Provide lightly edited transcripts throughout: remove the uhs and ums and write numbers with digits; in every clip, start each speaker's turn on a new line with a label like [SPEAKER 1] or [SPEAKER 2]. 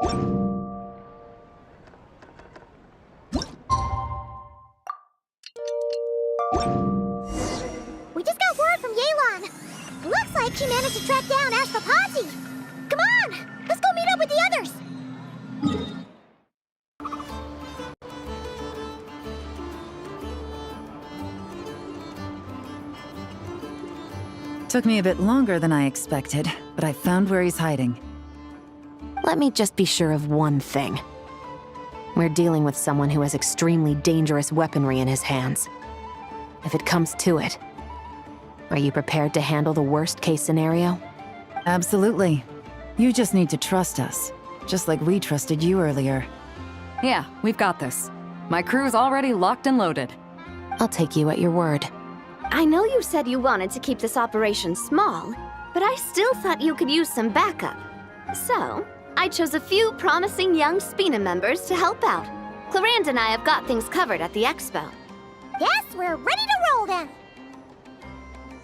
[SPEAKER 1] We just got word from Yelan. Looks like she managed to track down Ashvapati. Come on, let's go meet up with the others.
[SPEAKER 2] Took me a bit longer than I expected, but I found where he's hiding.
[SPEAKER 3] Let me just be sure of one thing. We're dealing with someone who has extremely dangerous weaponry in his hands. If it comes to it, are you prepared to handle the worst-case scenario?
[SPEAKER 2] Absolutely. You just need to trust us, just like we trusted you earlier.
[SPEAKER 4] Yeah, we've got this. My crew's already locked and loaded.
[SPEAKER 3] I'll take you at your word.
[SPEAKER 5] I know you said you wanted to keep this operation small, but I still thought you could use some backup. So, I chose a few promising young Spina members to help out. Clarand and I have got things covered at the expo.
[SPEAKER 1] Yes, we're ready to roll then.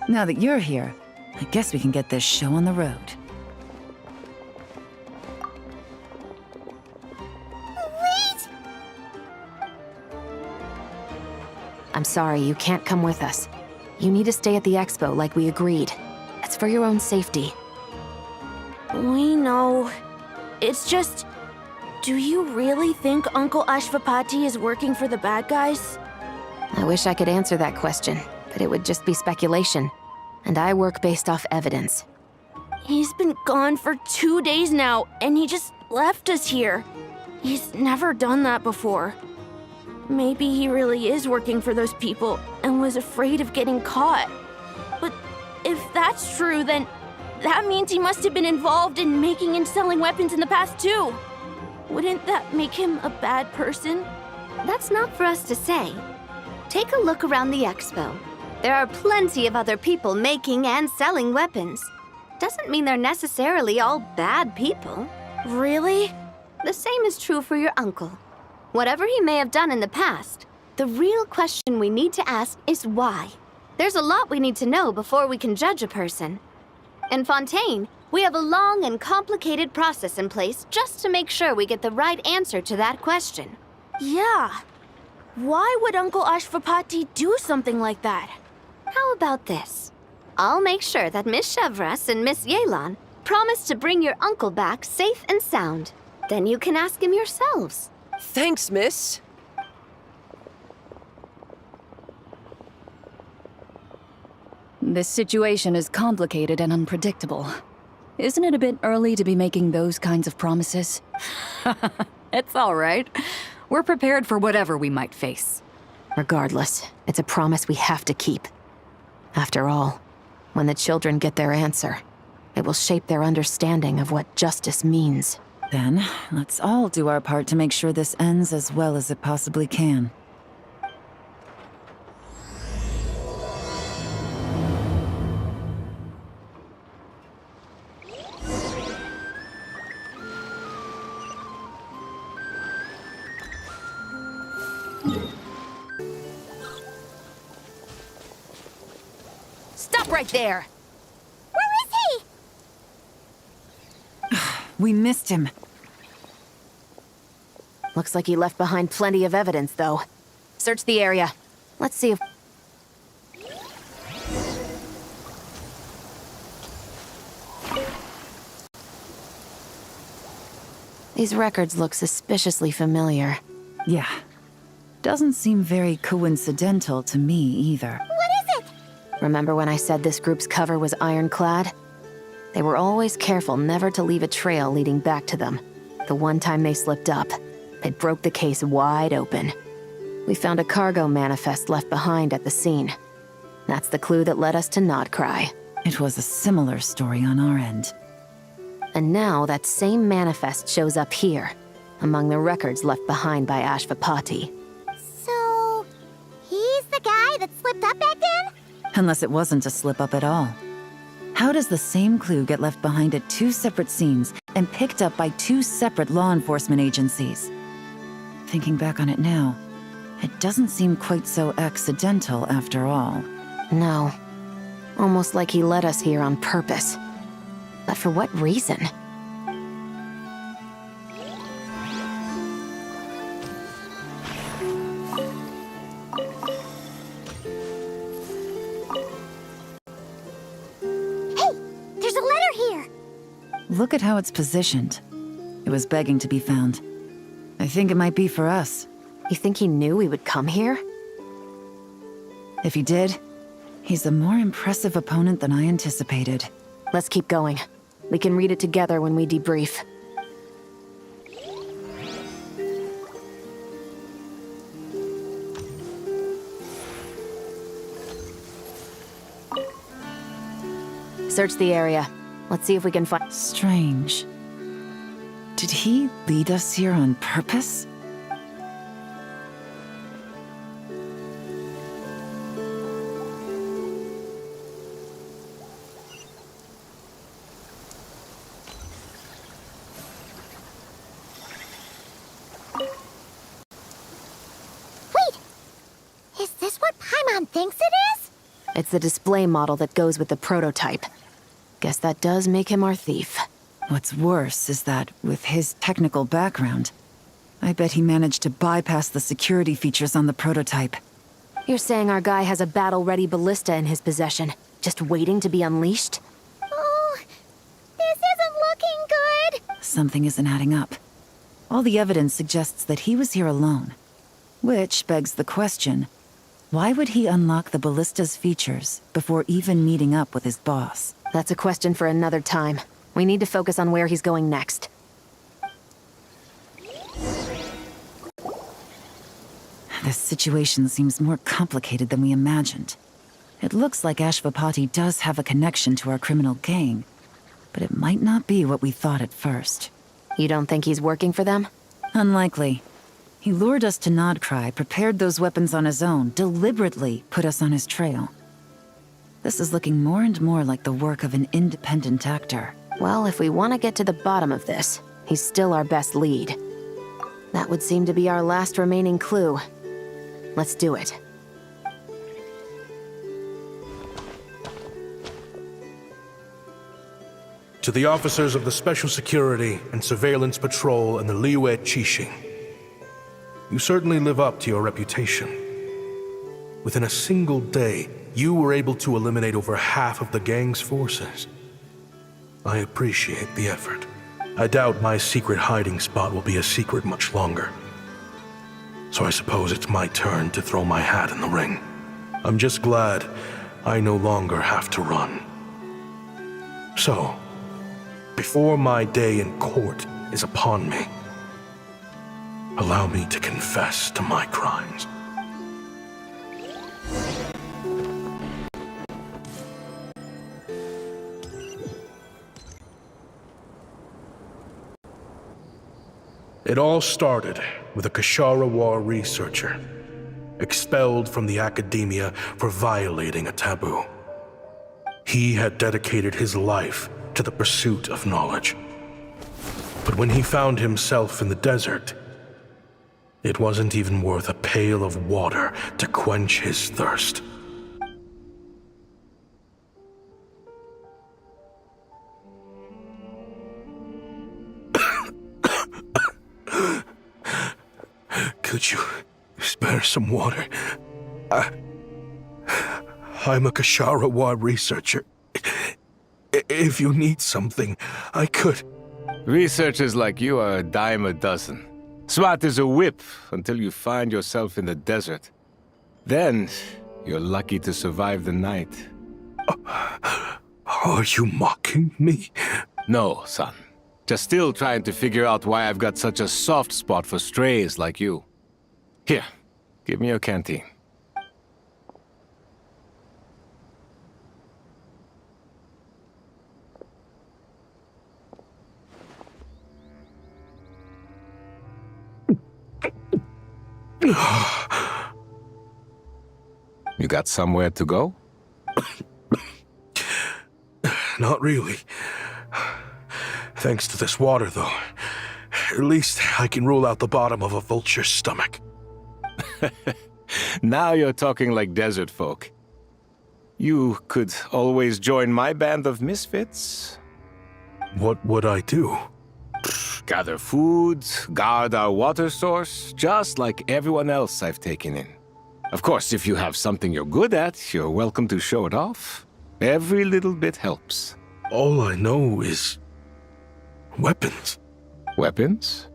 [SPEAKER 2] Now that you're here, I guess we can get this show on the road.
[SPEAKER 1] Wait!
[SPEAKER 3] I'm sorry, you can't come with us. You need to stay at the expo like we agreed. It's for your own safety.
[SPEAKER 6] We know. It's just... Do you really think Uncle Ashvapati is working for the bad guys?
[SPEAKER 3] I wish I could answer that question, but it would just be speculation. And I work based off evidence.
[SPEAKER 6] He's been gone for 2 days now, and he just left us here. He's never done that before. Maybe he really is working for those people and was afraid of getting caught. But if that's true, then that means he must have been involved in making and selling weapons in the past too. Wouldn't that make him a bad person?
[SPEAKER 5] That's not for us to say. Take a look around the expo. There are plenty of other people making and selling weapons. Doesn't mean they're necessarily all bad people.
[SPEAKER 6] Really?
[SPEAKER 5] The same is true for your uncle. Whatever he may have done in the past, the real question we need to ask is why. There's a lot we need to know before we can judge a person. In Fontaine, we have a long and complicated process in place just to make sure we get the right answer to that question.
[SPEAKER 6] Yeah. Why would Uncle Ashvapati do something like that?
[SPEAKER 5] How about this? I'll make sure that Miss Chevras and Miss Yelan promise to bring your uncle back safe and sound. Then you can ask him yourselves.
[SPEAKER 7] Thanks, miss.
[SPEAKER 4] This situation is complicated and unpredictable. Isn't it a bit early to be making those kinds of promises? It's all right. We're prepared for whatever we might face.
[SPEAKER 3] Regardless, it's a promise we have to keep. After all, when the children get their answer, it will shape their understanding of what justice means.
[SPEAKER 2] Then, let's all do our part to make sure this ends as well as it possibly can.
[SPEAKER 3] Stop right there!
[SPEAKER 1] Where is he?
[SPEAKER 2] We missed him.
[SPEAKER 3] Looks like he left behind plenty of evidence, though. Search the area. Let's see if... These records look suspiciously familiar.
[SPEAKER 2] Yeah. Doesn't seem very coincidental to me either.
[SPEAKER 1] What is it?
[SPEAKER 3] Remember when I said this group's cover was ironclad? They were always careful never to leave a trail leading back to them. The one time they slipped up, it broke the case wide open. We found a cargo manifest left behind at the scene. That's the clue that led us to Nodcry.
[SPEAKER 2] It was a similar story on our end.
[SPEAKER 3] And now that same manifest shows up here, among the records left behind by Ashvapati.
[SPEAKER 1] So, he's the guy that slipped up back then?
[SPEAKER 2] Unless it wasn't a slip-up at all. How does the same clue get left behind at two separate scenes and picked up by two separate law enforcement agencies? Thinking back on it now, it doesn't seem quite so accidental after all.
[SPEAKER 3] No. Almost like he led us here on purpose. But for what reason?
[SPEAKER 2] look at how it's positioned. It was begging to be found. I think it might be for us.
[SPEAKER 3] You think he knew we would come here?
[SPEAKER 2] If he did, he's a more impressive opponent than I anticipated.
[SPEAKER 3] Let's keep going. We can read it together when we debrief. Search the area. Let's see if we can find...
[SPEAKER 2] Strange. Did he lead us here on purpose?
[SPEAKER 1] Wait! Is this what Paimon thinks it is?
[SPEAKER 3] It's the display model that goes with the prototype. Guess that does make him our thief.
[SPEAKER 2] What's worse is that, with his technical background, I bet he managed to bypass the security features on the prototype.
[SPEAKER 3] You're saying our guy has a battle-ready ballista in his possession, just waiting to be unleashed?
[SPEAKER 1] Oh, this isn't looking good.
[SPEAKER 2] Something isn't adding up. All the evidence suggests that he was here alone. Which begs the question, why would he unlock the ballista's features before even meeting up with his boss?
[SPEAKER 3] That's a question for another time. We need to focus on where he's going next.
[SPEAKER 2] This situation seems more complicated than we imagined. It looks like Ashvapati does have a connection to our criminal gang, but it might not be what we thought at first.
[SPEAKER 3] You don't think he's working for them?
[SPEAKER 2] Unlikely. He lured us to Nodcry, prepared those weapons on his own, deliberately put us on his trail. This is looking more and more like the work of an independent actor.
[SPEAKER 3] Well, if we want to get to the bottom of this, he's still our best lead. That would seem to be our last remaining clue. Let's do it.
[SPEAKER 7] To the officers of the Special Security and Surveillance Patrol and the Liyue Qixing, you certainly live up to your reputation. Within a single day, you were able to eliminate over half of the gang's forces. I appreciate the effort. I doubt my secret hiding spot will be a secret much longer. So I suppose it's my turn to throw my hat in the ring. I'm just glad I no longer have to run. So, before my day in court is upon me, allow me to confess to my crimes. It all started with a Kashara War researcher, expelled from the academia for violating a taboo. He had dedicated his life to the pursuit of knowledge. But when he found himself in the desert, it wasn't even worth a pail of water to quench his thirst. Could you spare some water? I'm a Kashara War researcher. If you need something, I could.
[SPEAKER 8] Researchers like you are a dime a dozen. Smart as a whip until you find yourself in the desert. Then, you're lucky to survive the night.
[SPEAKER 7] Are you mocking me?
[SPEAKER 8] No, son. Just still trying to figure out why I've got such a soft spot for strays like you. Here, give me your canteen. You got somewhere to go?
[SPEAKER 7] Not really. Thanks to this water, though. At least I can rule out the bottom of a vulture's stomach.
[SPEAKER 8] Now you're talking like desert folk. You could always join my band of misfits.
[SPEAKER 7] What would I do?
[SPEAKER 8] Gather food, guard our water source, just like everyone else I've taken in. Of course, if you have something you're good at, you're welcome to show it off. Every little bit helps.
[SPEAKER 7] All I know is Weapons?
[SPEAKER 8] Weapons?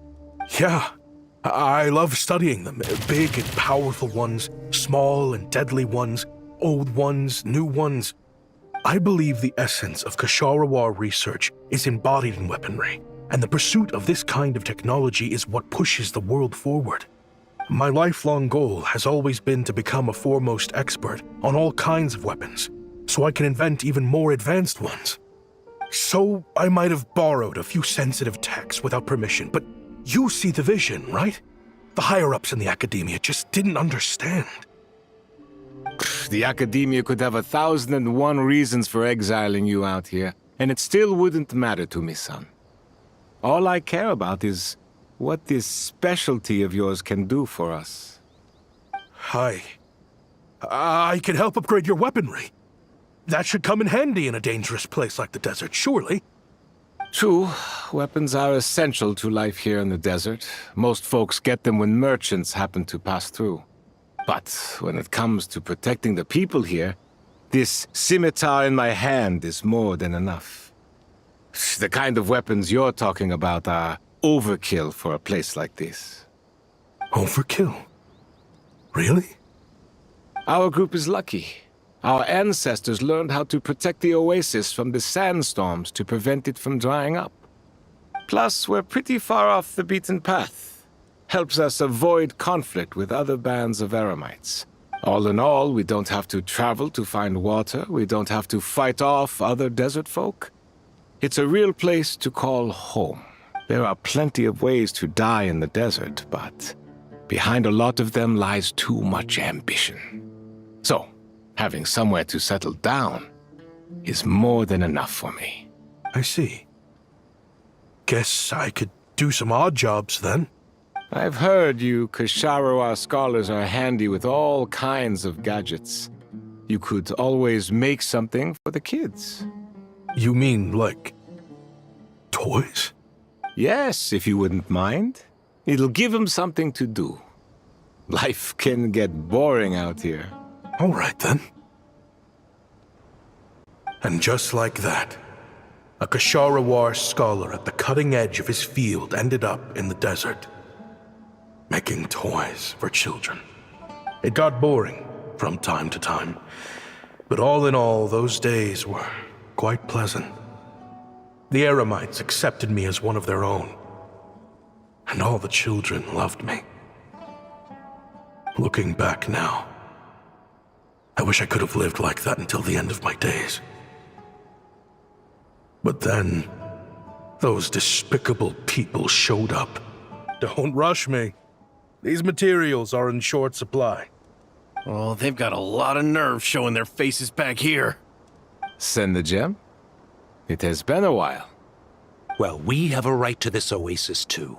[SPEAKER 7] Yeah. I love studying them. Big and powerful ones, small and deadly ones, old ones, new ones. I believe the essence of Kasharawar research is embodied in weaponry, and the pursuit of this kind of technology is what pushes the world forward. My lifelong goal has always been to become a foremost expert on all kinds of weapons, so I can invent even more advanced ones. So I might have borrowed a few sensitive techs without permission, but you see the vision, right? The higher-ups in the academia just didn't understand.
[SPEAKER 8] The academia could have 1,001 reasons for exiling you out here, and it still wouldn't matter to me, son. All I care about is what this specialty of yours can do for us.
[SPEAKER 7] I can help upgrade your weaponry. That should come in handy in a dangerous place like the desert, surely.
[SPEAKER 8] True, weapons are essential to life here in the desert. Most folks get them when merchants happen to pass through. But when it comes to protecting the people here, this scimitar in my hand is more than enough. The kind of weapons you're talking about are overkill for a place like this.
[SPEAKER 7] Overkill? Really?
[SPEAKER 8] Our group is lucky. Our ancestors learned how to protect the oasis from the sandstorms to prevent it from drying up. Plus, we're pretty far off the beaten path. Helps us avoid conflict with other bands of Eremites. All in all, we don't have to travel to find water, we don't have to fight off other desert folk. It's a real place to call home. There are plenty of ways to die in the desert, but behind a lot of them lies too much ambition. So, having somewhere to settle down is more than enough for me.
[SPEAKER 7] I see. Guess I could do some odd jobs then.
[SPEAKER 8] I've heard you Kasharawar scholars are handy with all kinds of gadgets. You could always make something for the kids.
[SPEAKER 7] You mean, like, toys?
[SPEAKER 8] Yes, if you wouldn't mind. It'll give them something to do. Life can get boring out here.
[SPEAKER 7] All right, then. And just like that, a Kasharawar scholar at the cutting edge of his field ended up in the desert, making toys for children. It got boring from time to time, but all in all, those days were quite pleasant. The Eremites accepted me as one of their own, and all the children loved me. Looking back now, I wish I could have lived like that until the end of my days. But then, those despicable people showed up. Don't rush me. These materials are in short supply.
[SPEAKER 9] Oh, they've got a lot of nerve showing their faces back here.
[SPEAKER 8] Send the gem? It has been a while.
[SPEAKER 10] Well, we have a right to this oasis too.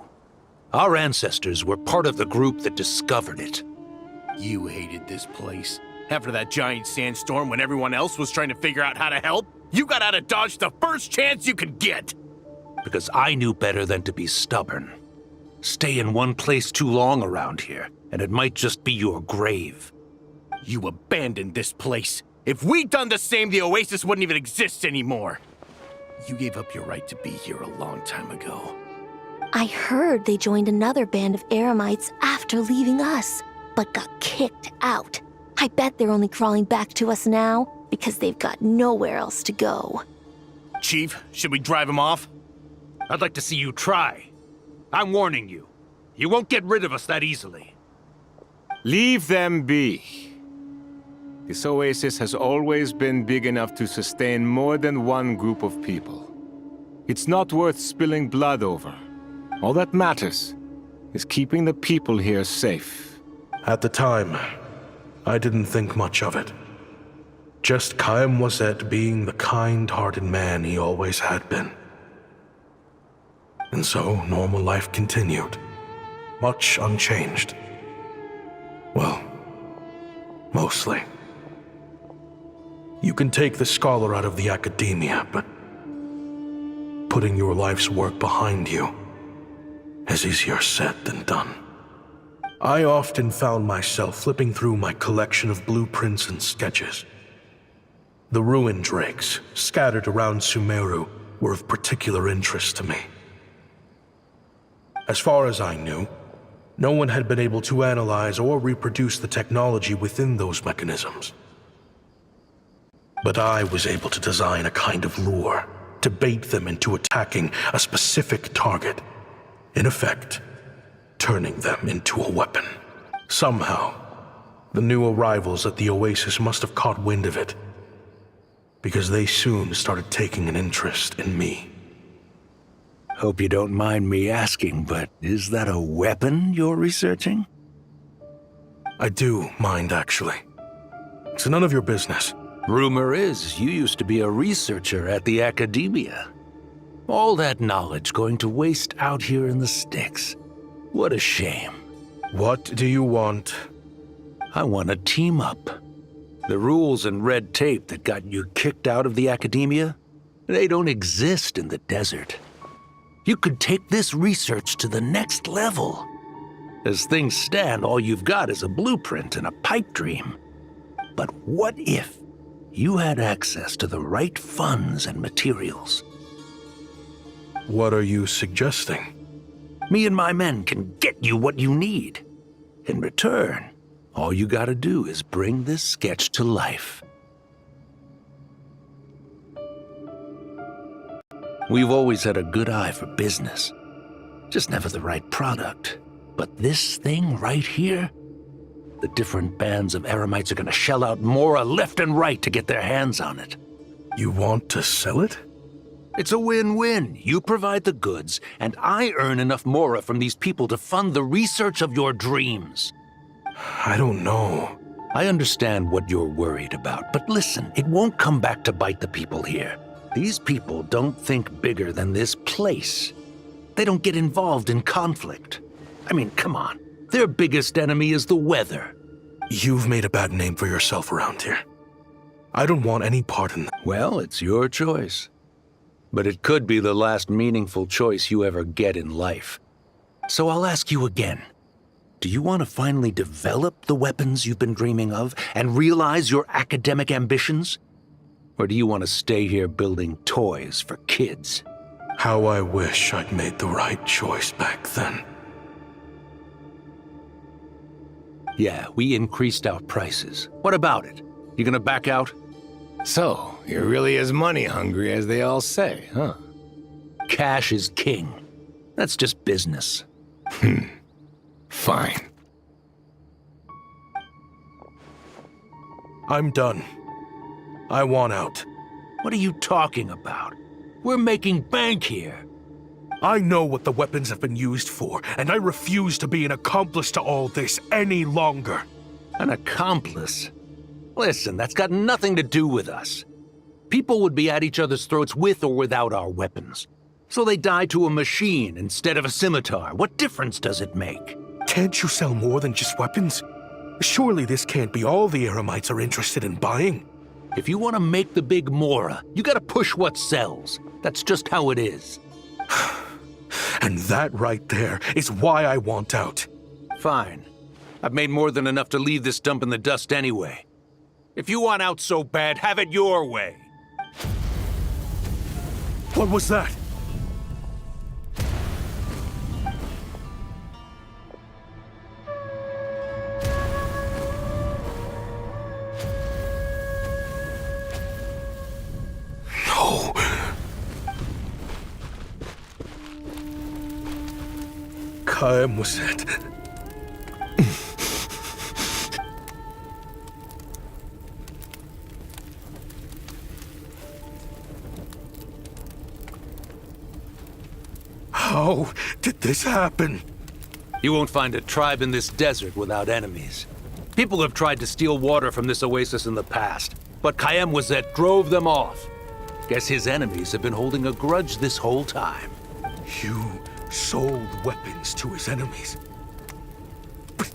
[SPEAKER 10] Our ancestors were part of the group that discovered it.
[SPEAKER 9] You hated this place. After that giant sandstorm when everyone else was trying to figure out how to help, you got out of Dodge the first chance you could get.
[SPEAKER 10] Because I knew better than to be stubborn. Stay in one place too long around here, and it might just be your grave.
[SPEAKER 9] You abandoned this place. If we'd done the same, the oasis wouldn't even exist anymore. You gave up your right to be here a long time ago.
[SPEAKER 6] I heard they joined another band of Eremites after leaving us, but got kicked out. I bet they're only crawling back to us now because they've got nowhere else to go.
[SPEAKER 9] Chief, should we drive him off?
[SPEAKER 10] I'd like to see you try. I'm warning you. You won't get rid of us that easily.
[SPEAKER 8] Leave them be. This oasis has always been big enough to sustain more than one group of people. It's not worth spilling blood over. All that matters is keeping the people here safe.
[SPEAKER 7] At the time, I didn't think much of it. Just Chaim Wazet being the kind-hearted man he always had been. And so, normal life continued. Much unchanged. Well, mostly. You can take the scholar out of the academia, but putting your life's work behind you is easier said than done. I often found myself flipping through my collection of blueprints and sketches. The ruin drakes scattered around Sumeru were of particular interest to me. As far as I knew, no one had been able to analyze or reproduce the technology within those mechanisms. But I was able to design a kind of lure to bait them into attacking a specific target, in effect, turning them into a weapon. Somehow, the new arrivals at the Oasis must have caught wind of it, because they soon started taking an interest in me.
[SPEAKER 10] Hope you don't mind me asking, but is that a weapon you're researching?
[SPEAKER 7] I do mind, actually. It's none of your business.
[SPEAKER 10] Rumor is you used to be a researcher at the Academia. All that knowledge going to waste out here in the sticks. What a shame.
[SPEAKER 7] What do you want?
[SPEAKER 10] I want to team up. The rules and red tape that got you kicked out of the Academia, they don't exist in the desert. You could take this research to the next level. As things stand, all you've got is a blueprint and a pipe dream. But what if you had access to the right funds and materials?
[SPEAKER 7] What are you suggesting?
[SPEAKER 10] Me and my men can get you what you need. In return, all you gotta do is bring this sketch to life. We've always had a good eye for business. Just never the right product. But this thing right here, the different bands of Eremites are gonna shell out Mora left and right to get their hands on it.
[SPEAKER 7] You want to sell it?
[SPEAKER 10] It's a win-win. You provide the goods, and I earn enough Mora from these people to fund the research of your dreams.
[SPEAKER 7] I don't know.
[SPEAKER 10] I understand what you're worried about, but listen, it won't come back to bite the people here. These people don't think bigger than this place. They don't get involved in conflict. I mean, come on. Their biggest enemy is the weather.
[SPEAKER 7] You've made a bad name for yourself around here. I don't want any part in that.
[SPEAKER 10] Well, it's your choice. But it could be the last meaningful choice you ever get in life. So I'll ask you again. Do you want to finally develop the weapons you've been dreaming of and realize your academic ambitions? Or do you want to stay here building toys for kids?
[SPEAKER 7] How I wish I'd made the right choice back then.
[SPEAKER 10] Yeah, we increased our prices. What about it? You gonna back out?
[SPEAKER 8] So, you're really as money hungry as they all say, huh?
[SPEAKER 10] Cash is king. That's just business.
[SPEAKER 8] Fine.
[SPEAKER 7] I'm done. I want out.
[SPEAKER 10] What are you talking about? We're making bank here.
[SPEAKER 7] I know what the weapons have been used for, and I refuse to be an accomplice to all this any longer.
[SPEAKER 10] An accomplice? Listen, that's got nothing to do with us. People would be at each other's throats with or without our weapons. So they die to a machine instead of a scimitar. What difference does it make?
[SPEAKER 7] Can't you sell more than just weapons? Surely this can't be all the Eremites are interested in buying.
[SPEAKER 10] If you want to make the big Mora, you gotta push what sells. That's just how it is.
[SPEAKER 7] And that right there is why I want out.
[SPEAKER 10] Fine. I've made more than enough to leave this dump in the dust anyway. If you want out so bad, have it your way.
[SPEAKER 7] What was that? No. Kaem was it? How did this happen?
[SPEAKER 10] You won't find a tribe in this desert without enemies. People have tried to steal water from this oasis in the past, but Kaem Wazet drove them off. Guess his enemies have been holding a grudge this whole time.
[SPEAKER 7] You sold weapons to his enemies. But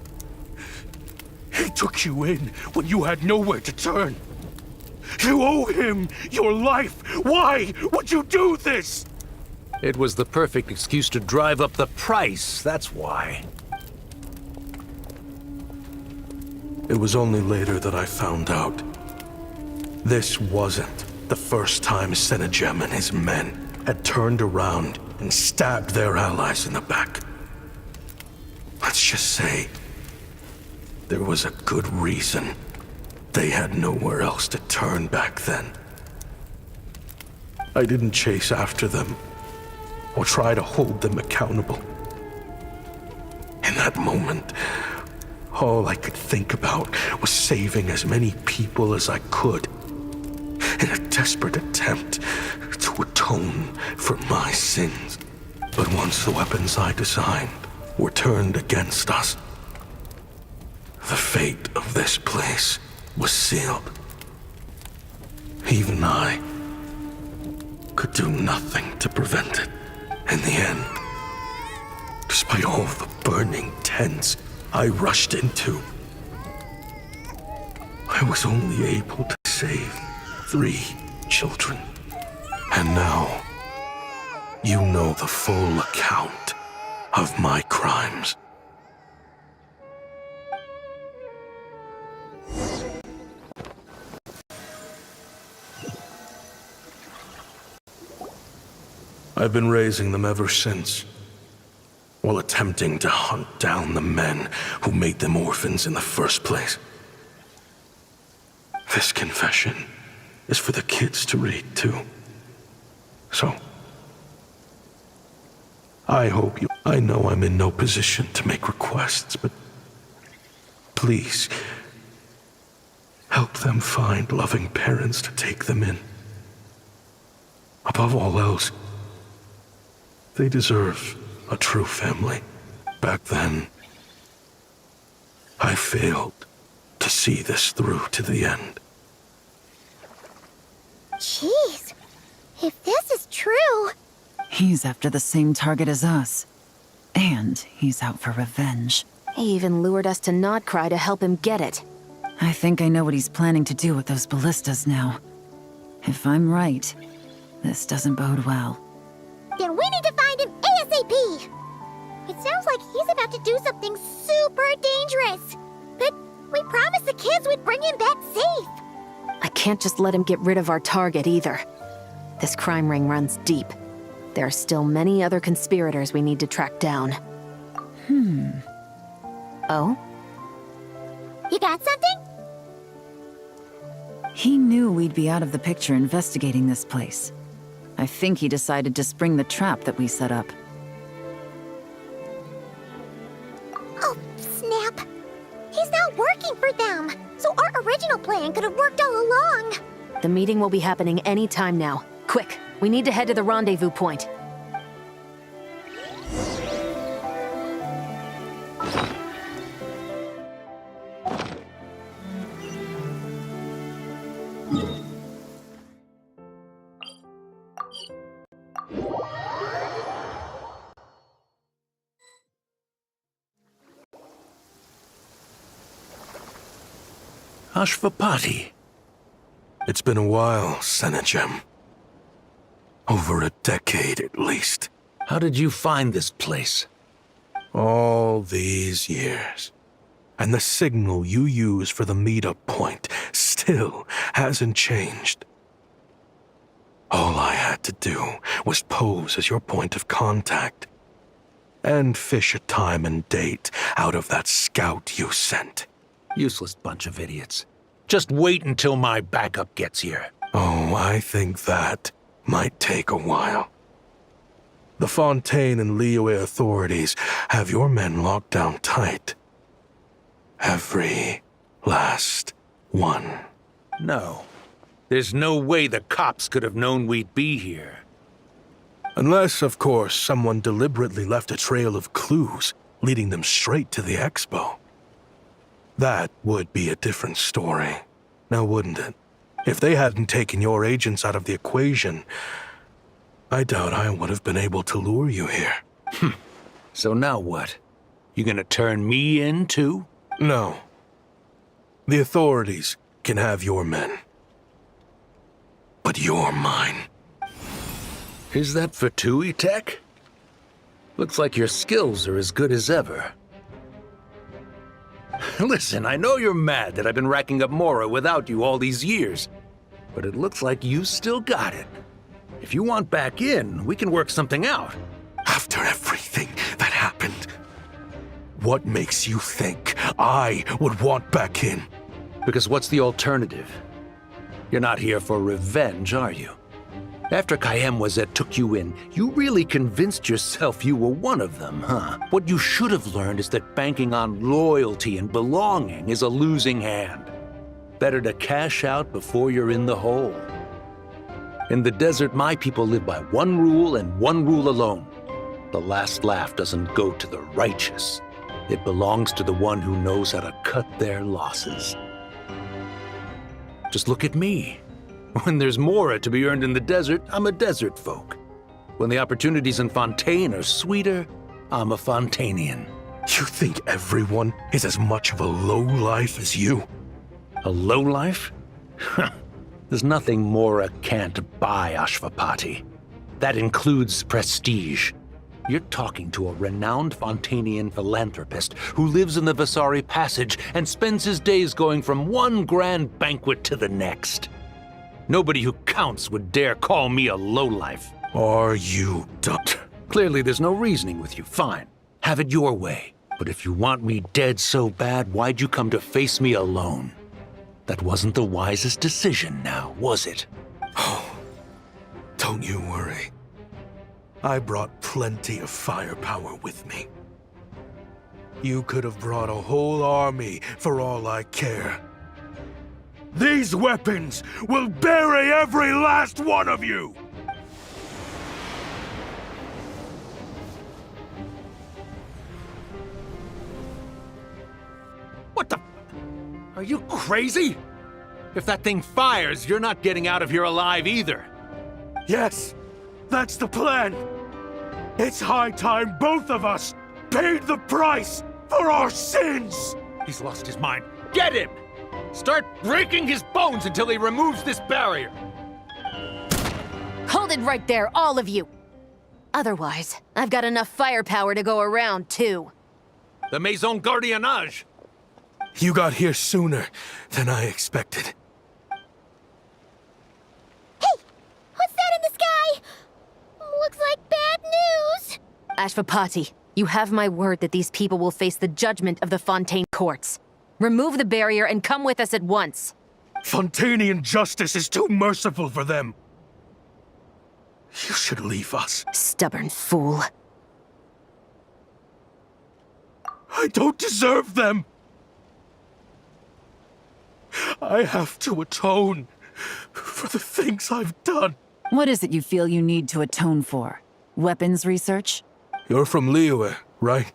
[SPEAKER 7] he took you in when you had nowhere to turn. You owe him your life. Why would you do this?
[SPEAKER 10] It was the perfect excuse to drive up the price, that's why.
[SPEAKER 7] It was only later that I found out. This wasn't the first time Senegem and his men had turned around and stabbed their allies in the back. Let's just say there was a good reason they had nowhere else to turn back then. I didn't chase after them or try to hold them accountable. In that moment, all I could think about was saving as many people as I could in a desperate attempt to atone for my sins. But once the weapons I designed were turned against us, the fate of this place was sealed. Even I could do nothing to prevent it. In the end, despite all the burning tents I rushed into, I was only able to save 3 children. And now, you know the full account of my crimes. I've been raising them ever since, while attempting to hunt down the men who made them orphans in the first place. This confession is for the kids to read, too. So, I know I'm in no position to make requests, but please, help them find loving parents to take them in. Above all else, they deserve a true family. Back then, I failed to see this through to the end.
[SPEAKER 1] Jeez, if this is true...
[SPEAKER 2] He's after the same target as us. And he's out for revenge.
[SPEAKER 3] He even lured us to Nodcry to help him get it.
[SPEAKER 2] I think I know what he's planning to do with those ballistas now. If I'm right, this doesn't bode well.
[SPEAKER 1] Then we need to find him ASAP! It sounds like he's about to do something super dangerous. But we promised the kids we'd bring him back safe.
[SPEAKER 3] I can't just let him get rid of our target either. This crime ring runs deep. There are still many other conspirators we need to track down. Oh?
[SPEAKER 1] You got something?
[SPEAKER 2] He knew we'd be out of the picture investigating this place. I think he decided to spring the trap that we set up.
[SPEAKER 1] Oh, snap. He's not working for them. So our original plan could have worked all along.
[SPEAKER 3] The meeting will be happening any time now. Quick, we need to head to the rendezvous point.
[SPEAKER 10] Ashvapati.
[SPEAKER 7] It's been a while, Senegem. Over a decade, at least.
[SPEAKER 10] How did you find this place?
[SPEAKER 7] All these years. And the signal you use for the meetup point still hasn't changed. All I had to do was pose as your point of contact. And fish a time and date out of that scout you sent.
[SPEAKER 10] Useless bunch of idiots. Just wait until my backup gets here.
[SPEAKER 7] Oh, I think that might take a while. The Fontaine and Liyue authorities have your men locked down tight. Every last one.
[SPEAKER 10] No. There's no way the cops could have known we'd be here.
[SPEAKER 7] Unless, of course, someone deliberately left a trail of clues, leading them straight to the expo. That would be a different story, now wouldn't it? If they hadn't taken your agents out of the equation, I doubt I would have been able to lure you here.
[SPEAKER 10] So now what? You gonna turn me in, too?
[SPEAKER 7] No. The authorities can have your men. But you're mine.
[SPEAKER 10] Is that for Tui Tech? Looks like your skills are as good as ever. Listen, I know you're mad that I've been racking up Mora without you all these years, but it looks like you still got it. If you want back in, we can work something out.
[SPEAKER 7] After everything that happened, What makes you think I would want back in?
[SPEAKER 10] Because what's the alternative? You're not here for revenge, are you? After Kayemwazet took you in, you really convinced yourself you were one of them, huh? What you should have learned is that banking on loyalty and belonging is a losing hand. Better to cash out before you're in the hole. In the desert, my people live by one rule and one rule alone. The last laugh doesn't go to the righteous. It belongs to the one who knows how to cut their losses. Just look at me. When there's mora to be earned in the desert, I'm a desert folk. When the opportunities in Fontaine are sweeter, I'm a Fontanian.
[SPEAKER 7] You think everyone is as much of a lowlife as you?
[SPEAKER 10] A lowlife? There's nothing mora can't buy, Ashvapati. That includes prestige. You're talking to a renowned Fontanian philanthropist who lives in the Vasari Passage and spends his days going from one grand banquet to the next. Nobody who counts would dare call me a lowlife.
[SPEAKER 7] Are you dumb?
[SPEAKER 10] Clearly there's no reasoning with you. Fine. Have it your way. But if you want me dead so bad, why'd you come to face me alone? That wasn't the wisest decision now, was it?
[SPEAKER 7] Oh, don't you worry. I brought plenty of firepower with me. You could have brought a whole army for all I care. These weapons will bury every last one of you!
[SPEAKER 8] What the? Are you crazy? If that thing fires, you're not getting out of here alive either.
[SPEAKER 7] Yes, that's the plan. It's high time both of us paid the price for our sins!
[SPEAKER 8] He's lost his mind. Get him! Start breaking his bones until he removes this barrier.
[SPEAKER 3] Hold it right there, all of you! Otherwise, I've got enough firepower to go around, too.
[SPEAKER 8] The Maison Gardiennage.
[SPEAKER 7] You got here sooner than I expected.
[SPEAKER 1] Hey! What's that in the sky? Looks like bad news!
[SPEAKER 3] Ashvapati, you have my word that these people will face the judgment of the Fontaine courts. Remove the barrier and come with us at once.
[SPEAKER 7] Fontanian justice is too merciful for them. You should leave us.
[SPEAKER 3] Stubborn fool.
[SPEAKER 7] I don't deserve them. I have to atone for the things I've done.
[SPEAKER 2] What is it you feel you need to atone for? Weapons research?
[SPEAKER 7] You're from Liyue, right?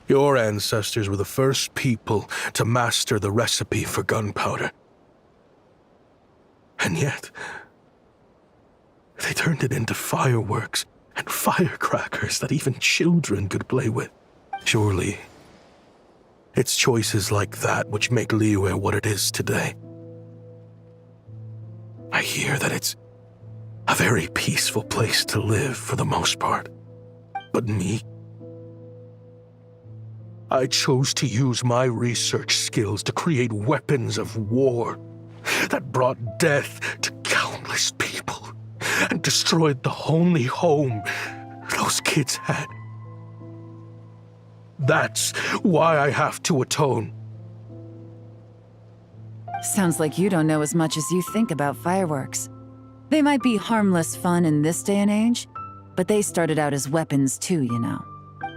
[SPEAKER 7] Your ancestors were the first people to master the recipe for gunpowder. And yet, they turned it into fireworks and firecrackers that even children could play with. Surely, it's choices like that which make Liyue what it is today. I hear that it's a very peaceful place to live for the most part. But me? I chose to use my research skills to create weapons of war that brought death to countless people and destroyed the only home those kids had. That's why I have to atone.
[SPEAKER 2] Sounds like you don't know as much as you think about fireworks. They might be harmless fun in this day and age, but they started out as weapons too, you know.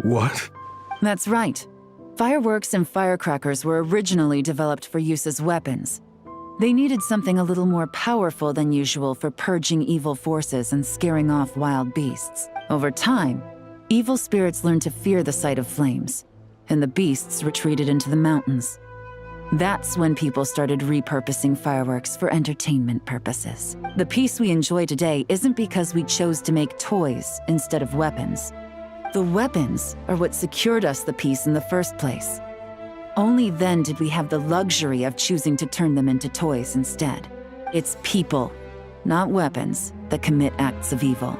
[SPEAKER 7] What?
[SPEAKER 2] That's right. Fireworks and firecrackers were originally developed for use as weapons. They needed something a little more powerful than usual for purging evil forces and scaring off wild beasts. Over time, evil spirits learned to fear the sight of flames, and the beasts retreated into the mountains. That's when people started repurposing fireworks for entertainment purposes. The peace we enjoy today isn't because we chose to make toys instead of weapons. The weapons are what secured us the peace in the first place. Only then did we have the luxury of choosing to turn them into toys instead. It's people, not weapons, that commit acts of evil.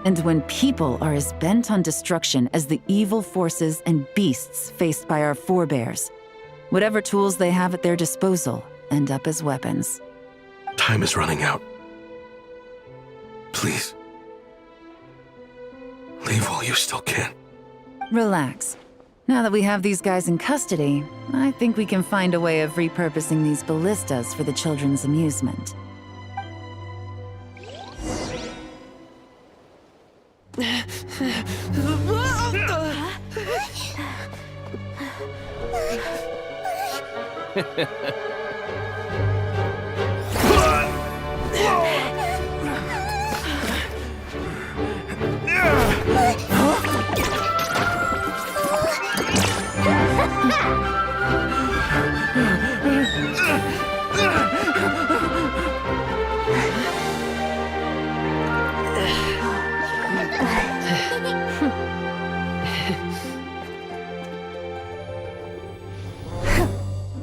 [SPEAKER 2] And when people are as bent on destruction as the evil forces and beasts faced by our forebears, whatever tools they have at their disposal end up as weapons.
[SPEAKER 7] Time is running out. Please. Leave while you still can.
[SPEAKER 2] Relax. Now that we have these guys in custody, I think we can find a way of repurposing these ballistas for the children's amusement.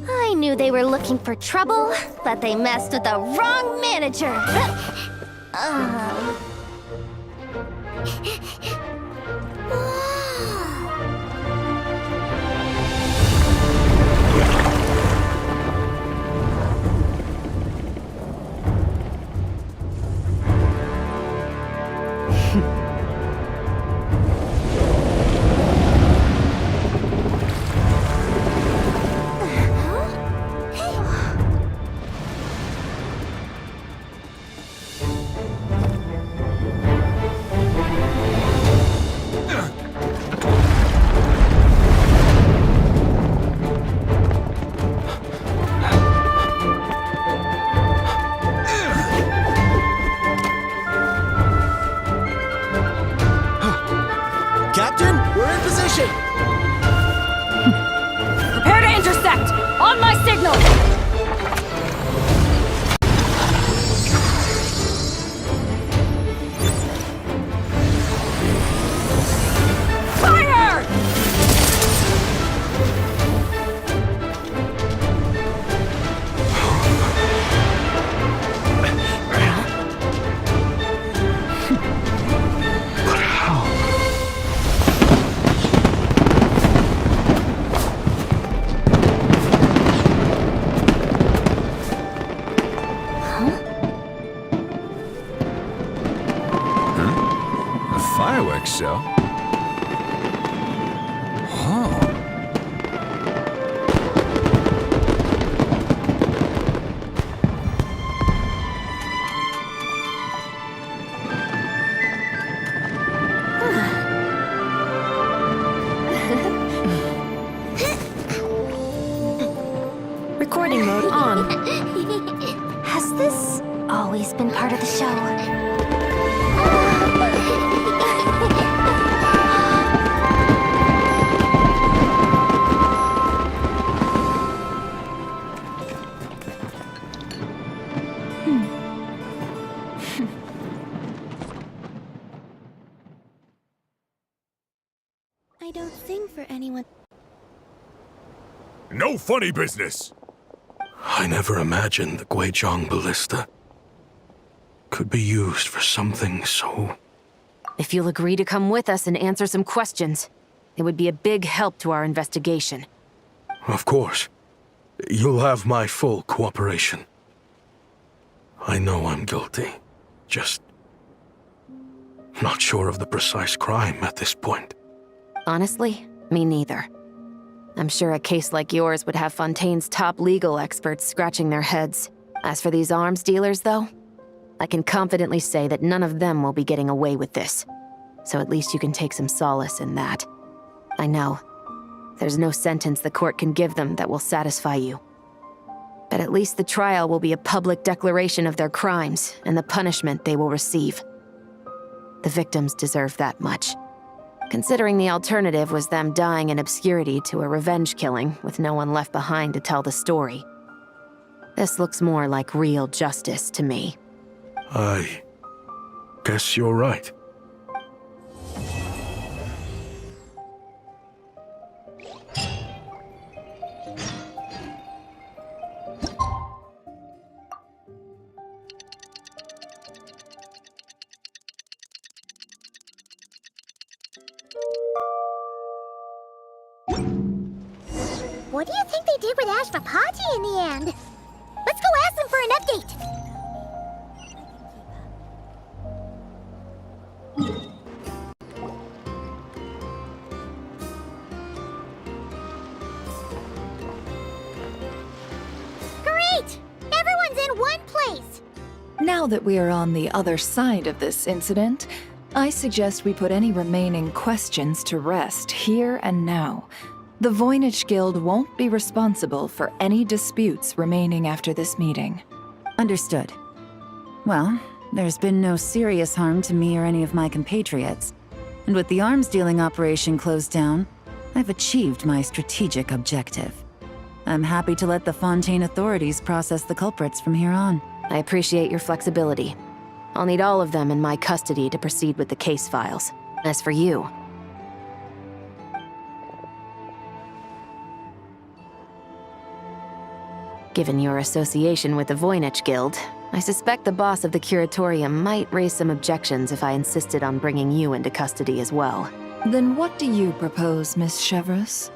[SPEAKER 1] I knew they were looking for trouble, but they messed with the wrong manager.
[SPEAKER 11] Captain, we're in position!
[SPEAKER 4] Prepare to intersect! On my signal! Fire!
[SPEAKER 8] Fireworks show? Oh.
[SPEAKER 6] Recording mode on.
[SPEAKER 1] Has this always been part of the show? I don't sing for anyone.
[SPEAKER 7] No funny business! I never imagined the Guizhong ballista could be used for something so...
[SPEAKER 3] If you'll agree to come with us and answer some questions, it would be a big help to our investigation.
[SPEAKER 7] Of course. You'll have my full cooperation. I know I'm guilty. Just... not sure of the precise crime at this point.
[SPEAKER 3] Honestly, me neither. I'm sure a case like yours would have Fontaine's top legal experts scratching their heads. As for these arms dealers, though, I can confidently say that none of them will be getting away with this. So at least you can take some solace in that. I know. There's no sentence the court can give them that will satisfy you. But at least the trial will be a public declaration of their crimes and the punishment they will receive. The victims deserve that much. Considering the alternative was them dying in obscurity to a revenge killing with no one left behind to tell the story. This looks more like real justice to me.
[SPEAKER 7] I guess you're right.
[SPEAKER 1] What do you think they did with Ashvapati in the end? Let's go ask them for an update. Great! Everyone's in one place!
[SPEAKER 4] Now that we are on the other side of this incident, I suggest we put any remaining questions to rest here and now. The Voynich Guild won't be responsible for any disputes remaining after this meeting.
[SPEAKER 2] Understood. Well, there's been no serious harm to me or any of my compatriots. And with the arms dealing operation closed down, I've achieved my strategic objective. I'm happy to let the Fontaine authorities process the culprits from here on.
[SPEAKER 3] I appreciate your flexibility. I'll need all of them in my custody to proceed with the case files. As for you, given your association with the Voynich Guild, I suspect the boss of the Curatorium might raise some objections if I insisted on bringing you into custody as well.
[SPEAKER 4] Then what do you propose, Miss Chevreuse?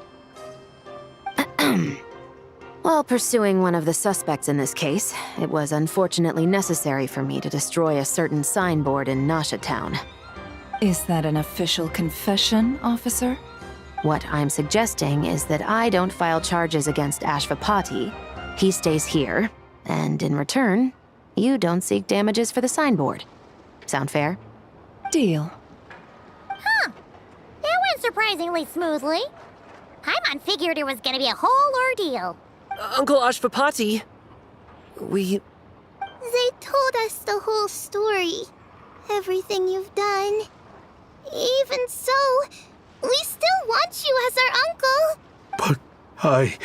[SPEAKER 3] While pursuing one of the suspects in this case, it was unfortunately necessary for me to destroy a certain signboard in Nasha Town.
[SPEAKER 4] Is that an official confession, officer?
[SPEAKER 3] What I'm suggesting is that I don't file charges against Ashvapati. He stays here, and in return, you don't seek damages for the signboard. Sound fair?
[SPEAKER 4] Deal.
[SPEAKER 1] Huh. That went surprisingly smoothly. Paimon figured it was gonna be a whole ordeal.
[SPEAKER 11] Uncle Ashvapati, we...
[SPEAKER 1] They told us the whole story. Everything you've done. Even so, we still want you as our uncle.
[SPEAKER 7] But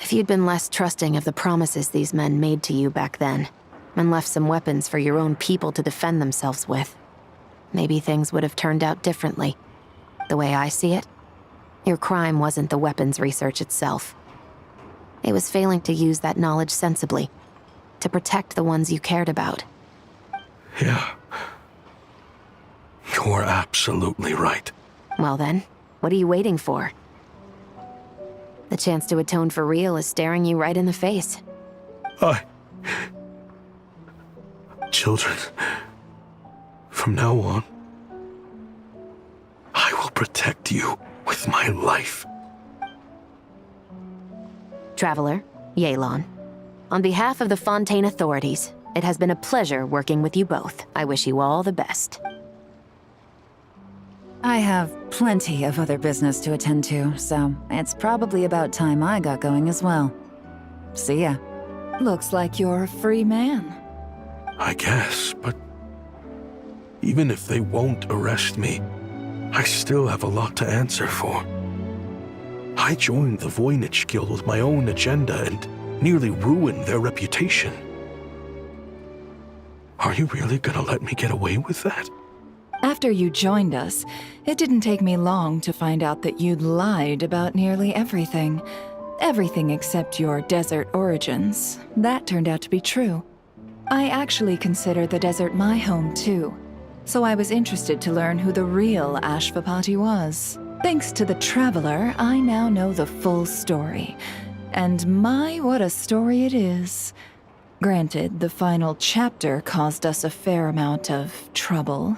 [SPEAKER 3] If you'd been less trusting of the promises these men made to you back then, and left some weapons for your own people to defend themselves with, maybe things would have turned out differently. The way I see it, your crime wasn't the weapons research itself. It was failing to use that knowledge sensibly, to protect the ones you cared about.
[SPEAKER 7] Yeah. You're absolutely right.
[SPEAKER 3] Well then, what are you waiting for? The chance to atone for real is staring you right in the face.
[SPEAKER 7] Children, from now on, I will protect you with my life.
[SPEAKER 3] Traveler, Yelan, on behalf of the Fontaine authorities, it has been a pleasure working with you both. I wish you all the best.
[SPEAKER 2] I have plenty of other business to attend to, so it's probably about time I got going as well. See ya.
[SPEAKER 4] Looks like you're a free man.
[SPEAKER 7] I guess, but even if they won't arrest me, I still have a lot to answer for. I joined the Voynich Guild with my own agenda and nearly ruined their reputation. Are you really gonna let me get away with that?
[SPEAKER 4] After you joined us, it didn't take me long to find out that you'd lied about nearly everything. Everything except your desert origins. That turned out to be true. I actually consider the desert my home too, so I was interested to learn who the real Ashvapati was. Thanks to the Traveler, I now know the full story. And my, what a story it is. Granted, the final chapter caused us a fair amount of trouble.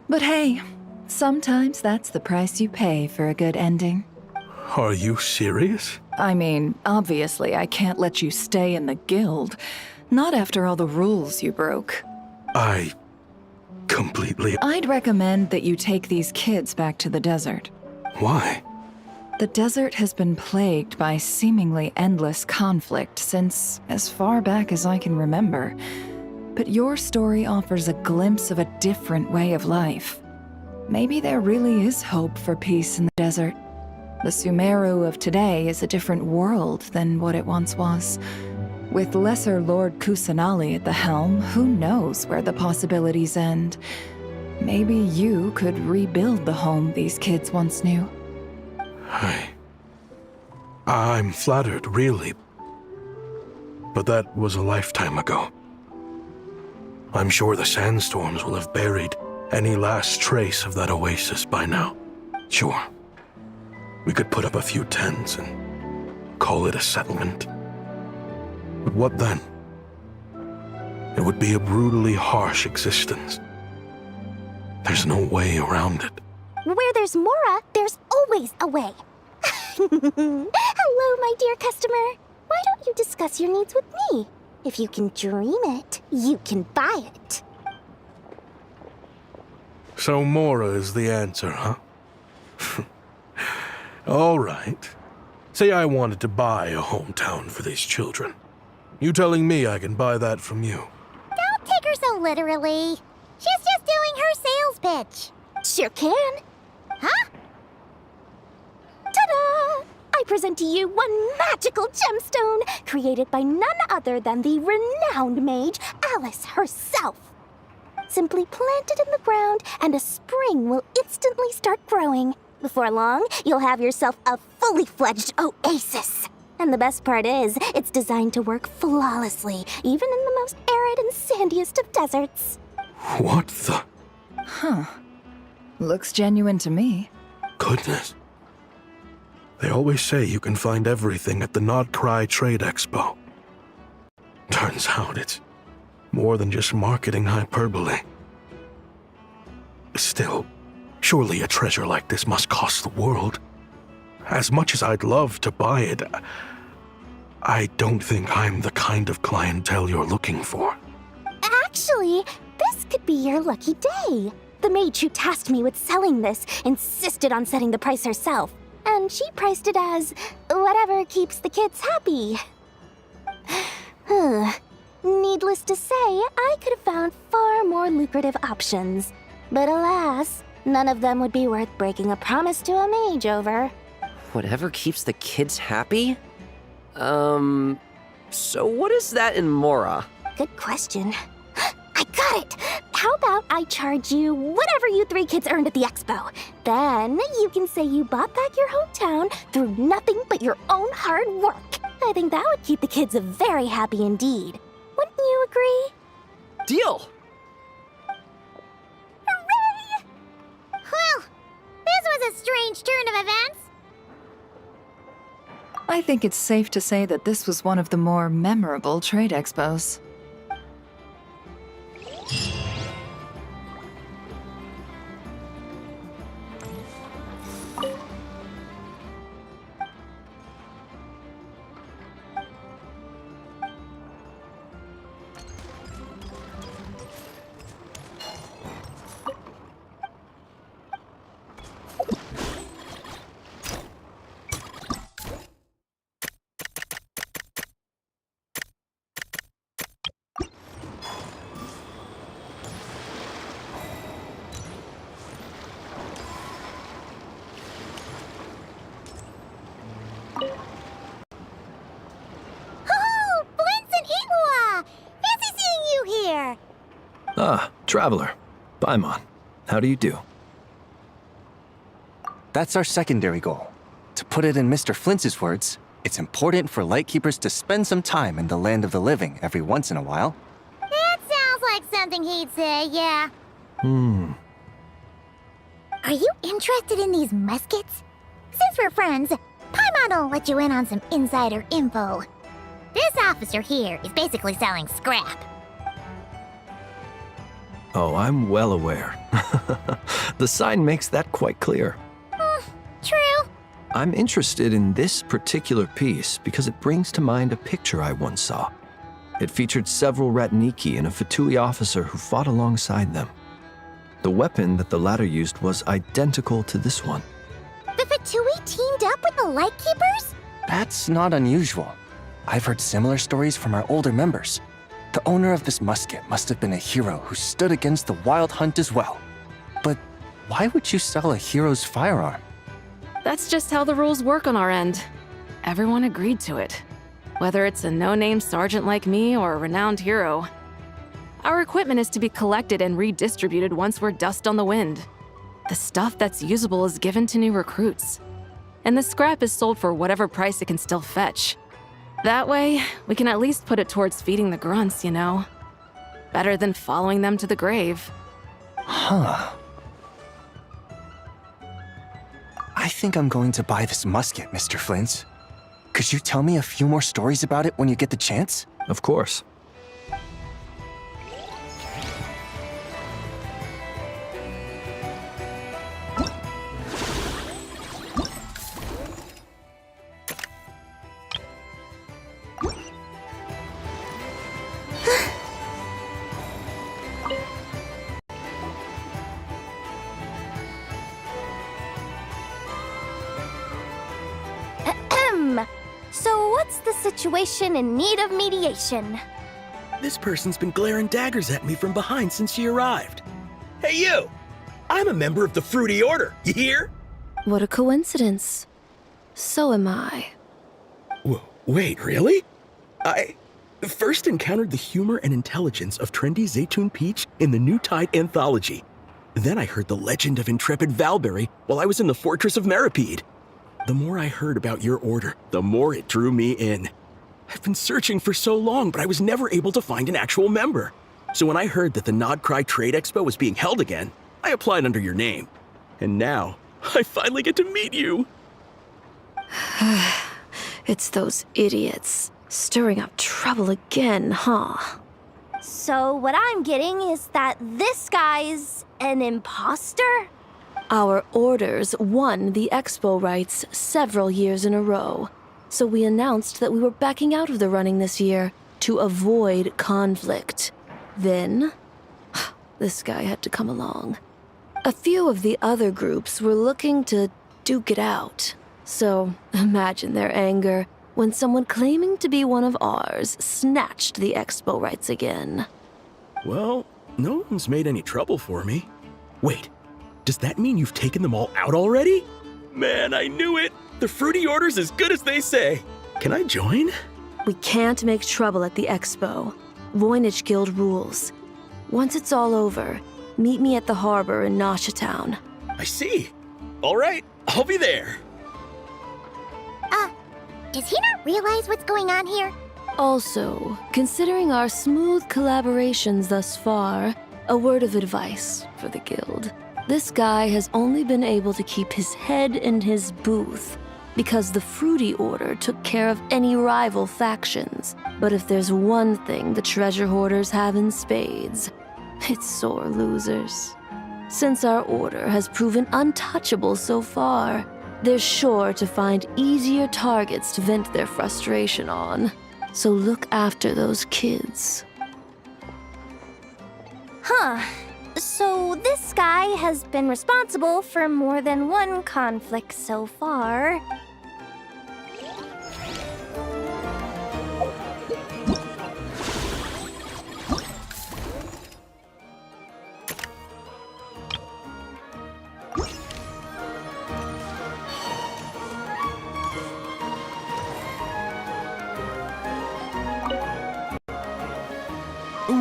[SPEAKER 4] But hey, sometimes that's the price you pay for a good ending.
[SPEAKER 7] Are you serious?
[SPEAKER 4] I mean, obviously I can't let you stay in the guild. Not after all the rules you broke.
[SPEAKER 7] I completely...
[SPEAKER 4] I'd recommend that you take these kids back to the desert.
[SPEAKER 7] Why?
[SPEAKER 4] The desert has been plagued by seemingly endless conflict since as far back as I can remember. But your story offers a glimpse of a different way of life. Maybe there really is hope for peace in the desert. The Sumeru of today is a different world than what it once was. With Lesser Lord Kusanali at the helm, who knows where the possibilities end? Maybe you could rebuild the home these kids once knew.
[SPEAKER 7] I'm flattered, really. But that was a lifetime ago. I'm sure the sandstorms will have buried any last trace of that oasis by now. Sure, we could put up a few tents and call it a settlement. But what then? It would be a brutally harsh existence. There's no way around it.
[SPEAKER 1] Where there's Mora, there's always a way. Hello, my dear customer. Why don't to discuss your needs with me. If you can dream it, you can buy it.
[SPEAKER 7] So Mora is the answer, huh? All right. Say I wanted to buy a hometown for these children. You telling me I can buy that from you?
[SPEAKER 1] Don't take her so literally. She's just doing her sales pitch. Sure can. Huh? Ta-da! I present to you one magical gemstone created by none other than the renowned mage Alice herself. Simply plant it in the ground and a spring will instantly start growing. Before long, you'll have yourself a fully fledged oasis. And the best part is, it's designed to work flawlessly, even in the most arid and sandiest of deserts.
[SPEAKER 7] What the?
[SPEAKER 4] Huh. Looks genuine to me.
[SPEAKER 7] Goodness. They always say you can find everything at the Not Cry Trade Expo. Turns out it's more than just marketing hyperbole. Still, surely a treasure like this must cost the world. As much as I'd love to buy it, I don't think I'm the kind of clientele you're looking for.
[SPEAKER 1] Actually, this could be your lucky day. The mage who tasked me with selling this insisted on setting the price herself, and she priced it as whatever keeps the kids happy. Needless to say, I could have found far more lucrative options. But alas, none of them would be worth breaking a promise to a mage over.
[SPEAKER 11] Whatever keeps the kids happy? So what is that in Mora?
[SPEAKER 1] Good question. I got it! How about I charge you whatever you three kids earned at the expo? Then you can say you bought back your hometown through nothing but your own hard work. I think that would keep the kids very happy indeed. Wouldn't you agree?
[SPEAKER 11] Deal!
[SPEAKER 1] Hooray! Well, this was a strange turn of events.
[SPEAKER 4] I think it's safe to say that this was one of the more memorable trade expos.
[SPEAKER 12] Ah, Traveler. Paimon. How do you do?
[SPEAKER 13] That's our secondary goal. To put it in Mr. Flintz's words, it's important for Lightkeepers to spend some time in the land of the living every once in a while.
[SPEAKER 1] That sounds like something he'd say, yeah. Are you interested in these muskets? Since we're friends, Paimon will let you in on some insider info. This officer here is basically selling scrap.
[SPEAKER 12] Oh, I'm well aware. The sign makes that quite clear.
[SPEAKER 1] True.
[SPEAKER 12] I'm interested in this particular piece because it brings to mind a picture I once saw. It featured several Ratniki and a Fatui officer who fought alongside them. The weapon that the latter used was identical to this one.
[SPEAKER 1] The Fatui teamed up with the Lightkeepers?
[SPEAKER 13] That's not unusual. I've heard similar stories from our older members. The owner of this musket must have been a hero who stood against the Wild Hunt as well. But why would you sell a hero's firearm?
[SPEAKER 3] That's just how the rules work on our end. Everyone agreed to it. Whether it's a no-name sergeant like me or a renowned hero. Our equipment is to be collected and redistributed once we're dust on the wind. The stuff that's usable is given to new recruits. And the scrap is sold for whatever price it can still fetch. That way, we can at least put it towards feeding the grunts, you know? Better than following them to the grave.
[SPEAKER 13] Huh. I think I'm going to buy this musket, Mr. Flintz. Could you tell me a few more stories about it when you get the chance?
[SPEAKER 12] Of course.
[SPEAKER 1] situation in need of mediation.
[SPEAKER 14] This person's been glaring daggers at me from behind since she arrived. Hey, you! I'm a member of the Fruity Order, you hear?
[SPEAKER 6] What a coincidence. So am I.
[SPEAKER 14] Wait, really? I first encountered the humor and intelligence of trendy Zaytun Peach in the New Tide anthology. Then I heard the legend of intrepid Valberry while I was in the Fortress of Meripede. The more I heard about your order, the more it drew me in. I've been searching for so long, but I was never able to find an actual member. So when I heard that the Nodcry Trade Expo was being held again, I applied under your name. And now, I finally get to meet you.
[SPEAKER 6] It's those idiots. Stirring up trouble again, huh?
[SPEAKER 1] So what I'm getting is that this guy's an imposter?
[SPEAKER 6] Our orders won the expo rights several years in a row. So we announced that we were backing out of the running this year to avoid conflict. Then, this guy had to come along. A few of the other groups were looking to duke it out. So imagine their anger when someone claiming to be one of ours snatched the expo rights again.
[SPEAKER 14] Well, no one's made any trouble for me. Wait, does that mean you've taken them all out already? Man, I knew it! The Fruity Order's as good as they say. Can I join?
[SPEAKER 6] We can't make trouble at the expo. Voynich Guild rules. Once it's all over, meet me at the harbor in Nasha Town.
[SPEAKER 14] I see. All right, I'll be there.
[SPEAKER 1] Does he not realize what's going on here?
[SPEAKER 6] Also, considering our smooth collaborations thus far, a word of advice for the guild. This guy has only been able to keep his head in his booth because the Fruity Order took care of any rival factions. But if there's one thing the treasure hoarders have in spades, it's sore losers. Since our order has proven untouchable so far, they're sure to find easier targets to vent their frustration on. So look after those kids.
[SPEAKER 1] Huh. So this guy has been responsible for more than one conflict so far.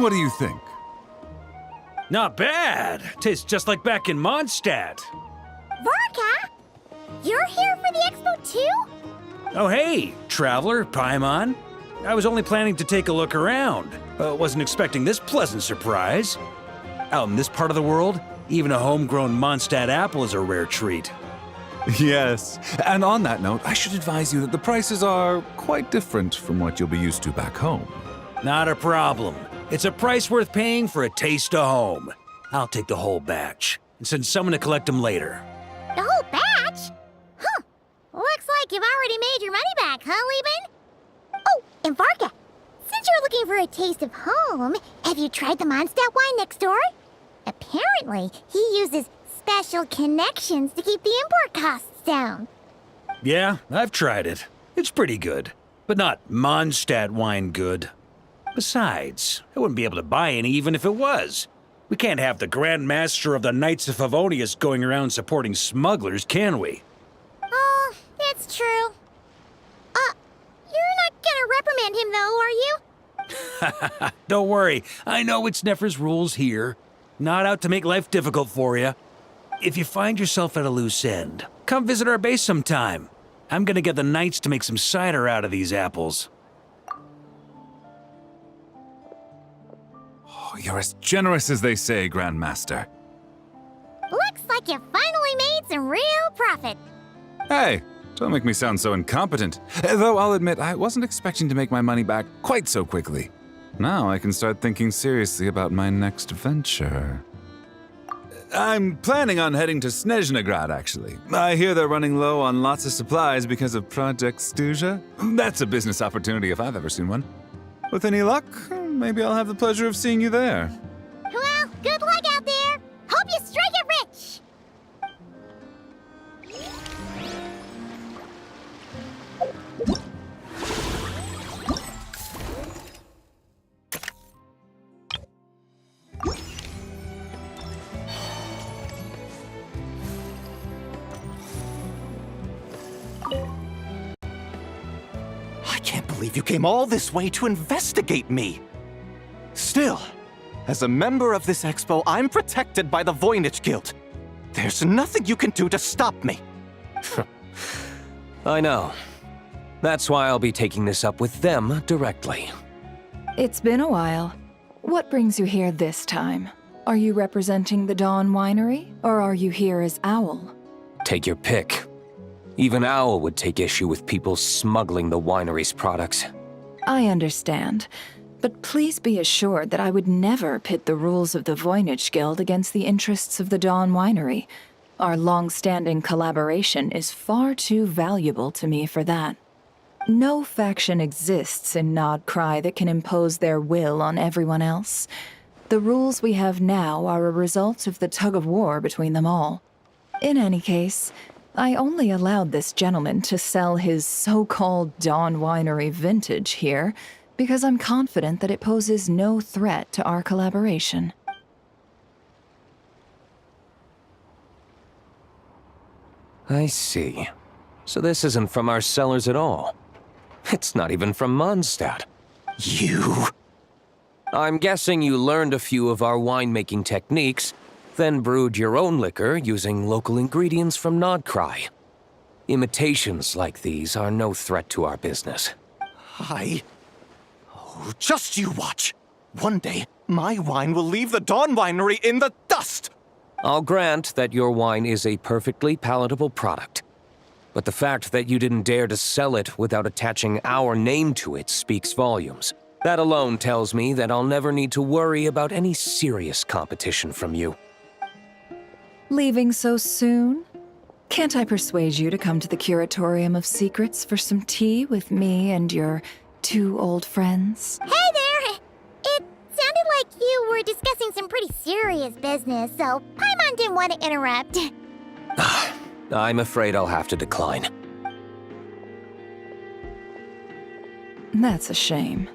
[SPEAKER 15] What do you think?
[SPEAKER 16] Not bad. Tastes just like back in Mondstadt.
[SPEAKER 1] Varka? You're here for the expo too?
[SPEAKER 16] Oh hey, traveler, Paimon. I was only planning to take a look around. Wasn't expecting this pleasant surprise. Out in this part of the world, even a homegrown Mondstadt apple is a rare treat.
[SPEAKER 15] Yes, and on that note, I should advise you that the prices are quite different from what you'll be used to back home.
[SPEAKER 16] Not a problem. It's a price worth paying for a taste of home. I'll take the whole batch and send someone to collect them later.
[SPEAKER 1] The whole batch? Huh. Looks like you've already made your money back, huh, Lieben? Oh, and Varka, since you're looking for a taste of home, have you tried the Mondstadt wine next door? Apparently, he uses special connections to keep the import costs down.
[SPEAKER 16] Yeah, I've tried it. It's pretty good, but not Mondstadt wine good. Besides, I wouldn't be able to buy any even if it was. We can't have the Grand Master of the Knights of Favonius going around supporting smugglers, can we?
[SPEAKER 1] Oh, it's true. You're not gonna reprimand him though, are you?
[SPEAKER 16] Don't worry, I know it's Nefer's rules here. Not out to make life difficult for you. If you find yourself at a loose end, come visit our base sometime. I'm gonna get the Knights to make some cider out of these apples.
[SPEAKER 15] Oh, you're as generous as they say, Grandmaster.
[SPEAKER 1] Looks like you finally made some real profit.
[SPEAKER 15] Hey, don't make me sound so incompetent. Though I'll admit, I wasn't expecting to make my money back quite so quickly. Now I can start thinking seriously about my next venture. I'm planning on heading to Snezhnegrad, actually. I hear they're running low on lots of supplies because of Project Stuja. That's a business opportunity if I've ever seen one. With any luck, maybe I'll have the pleasure of seeing you there.
[SPEAKER 1] Well, good luck out there. Hope you strike it rich.
[SPEAKER 17] believe you came all this way to investigate me. Still, as a member of this expo, I'm protected by the Voynich Guild. There's nothing you can do to stop me.
[SPEAKER 13] I know. That's why I'll be taking this up with them directly.
[SPEAKER 18] It's been a while. What brings you here this time? Are you representing the Dawn Winery, or are you here as Owl?
[SPEAKER 13] Take your pick. Even Owl would take issue with people smuggling the winery's products.
[SPEAKER 18] I understand, but please be assured that I would never pit the rules of the Voynich Guild against the interests of the Dawn Winery. Our long-standing collaboration is far too valuable to me for that. No faction exists in Nodcry that can impose their will on everyone else. The rules we have now are a result of the tug-of-war between them all. In any case, I only allowed this gentleman to sell his so-called Dawn Winery vintage here because I'm confident that it poses no threat to our collaboration.
[SPEAKER 13] I see. So this isn't from our cellars at all. It's not even from Mondstadt. You? I'm guessing you learned a few of our winemaking techniques, then brewed your own liquor using local ingredients from Nodcry. Imitations like these are no threat to our business.
[SPEAKER 17] Oh, just you watch. One day, my wine will leave the Dawn Winery in the dust!
[SPEAKER 13] I'll grant that your wine is a perfectly palatable product. But the fact that you didn't dare to sell it without attaching our name to it speaks volumes. That alone tells me that I'll never need to worry about any serious competition from you.
[SPEAKER 18] Leaving so soon? Can't I persuade you to come to the Curatorium of Secrets for some tea with me and your 2 old friends?
[SPEAKER 19] Hey there! It sounded like you were discussing some pretty serious business, so Paimon didn't want to interrupt.
[SPEAKER 13] I'm afraid I'll have to decline.
[SPEAKER 18] That's a shame.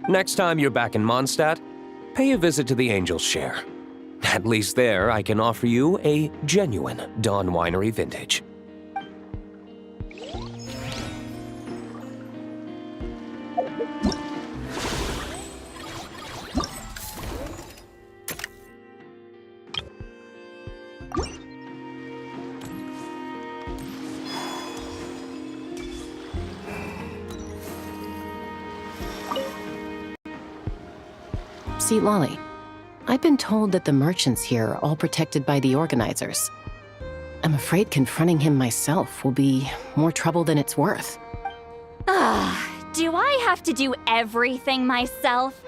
[SPEAKER 13] Next time you're back in Mondstadt, pay a visit to the Angel's Share. At least there, I can offer you a genuine Dawn Winery vintage.
[SPEAKER 3] See, Lolly, I've been told that the merchants here are all protected by the organizers. I'm afraid confronting him myself will be more trouble than it's worth.
[SPEAKER 1] Do I have to do everything myself?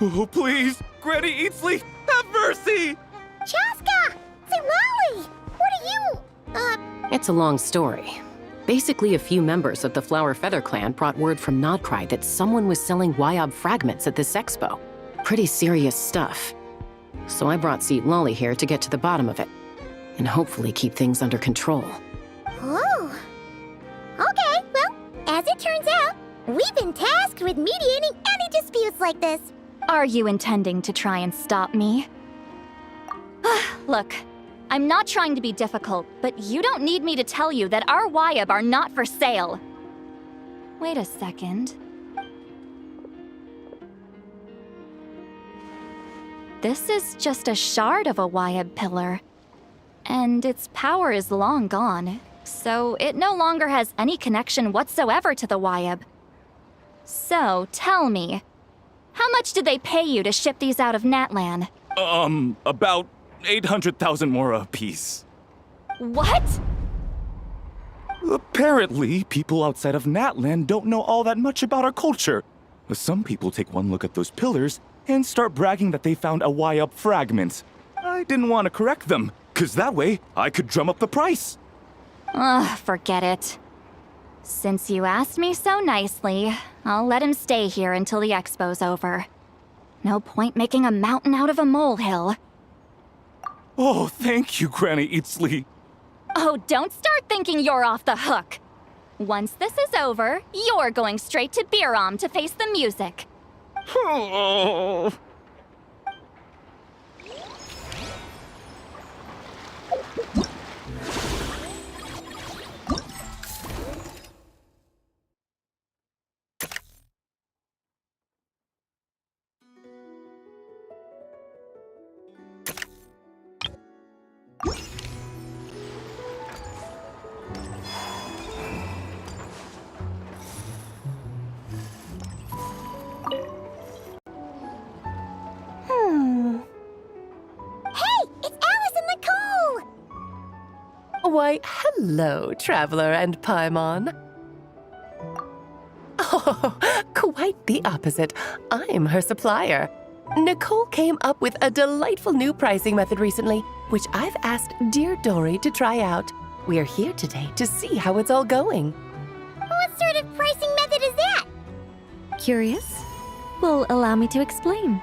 [SPEAKER 17] Oh, please! Granny Eatsley, have mercy!
[SPEAKER 19] Chaska! Say, Lolly! What are you,
[SPEAKER 3] It's a long story. Basically, a few members of the Flower Feather Clan brought word from Nodcry that someone was selling Wyob fragments at this expo. Pretty serious stuff. So I brought Seat Lolly here to get to the bottom of it, and hopefully keep things under control.
[SPEAKER 19] Oh. Okay, well, as it turns out, we've been tasked with mediating any disputes like this.
[SPEAKER 1] Are you intending to try and stop me? Look, I'm not trying to be difficult, but you don't need me to tell you that our Wyob are not for sale. Wait a second. This is just a shard of a Wyob pillar, and its power is long gone, so it no longer has any connection whatsoever to the Wyob. So, tell me, how much did they pay you to ship these out of Natlan?
[SPEAKER 17] About 800,000 mora apiece.
[SPEAKER 1] What?
[SPEAKER 17] Apparently, people outside of Natlan don't know all that much about our culture. Some people take one look at those pillars and start bragging that they found a Wyob fragment. I didn't want to correct them, because that way I could drum up the price.
[SPEAKER 1] Ugh, forget it. Since you asked me so nicely, I'll let him stay here until the expo's over. No point making a mountain out of a molehill.
[SPEAKER 17] Oh, thank you, Granny Eatsley.
[SPEAKER 1] Oh, don't start thinking you're off the hook. Once this is over, you're going straight to Biram to face the music.
[SPEAKER 17] Oh.
[SPEAKER 20] Why, hello, Traveler and Paimon. Oh, quite the opposite. I'm her supplier. Nicole came up with a delightful new pricing method recently, which I've asked dear Dory to try out. We're here today to see how it's all going.
[SPEAKER 19] What sort of pricing method is that?
[SPEAKER 4] Curious? Well, allow me to explain.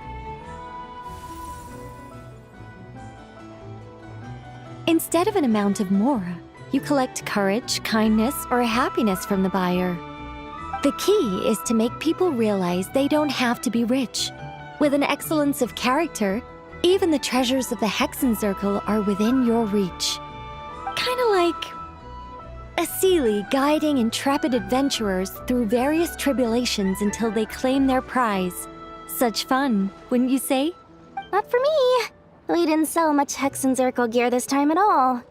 [SPEAKER 4] Instead of an amount of mora, you collect courage, kindness, or happiness from the buyer. The key is to make people realize they don't have to be rich. With an excellence of character, even the treasures of the Hexen Circle are within your reach. Kinda like a Seelie guiding intrepid adventurers through various tribulations until they claim their prize. Such fun, wouldn't you say?
[SPEAKER 1] Not for me. We didn't sell much Hexen Circle gear this time at all.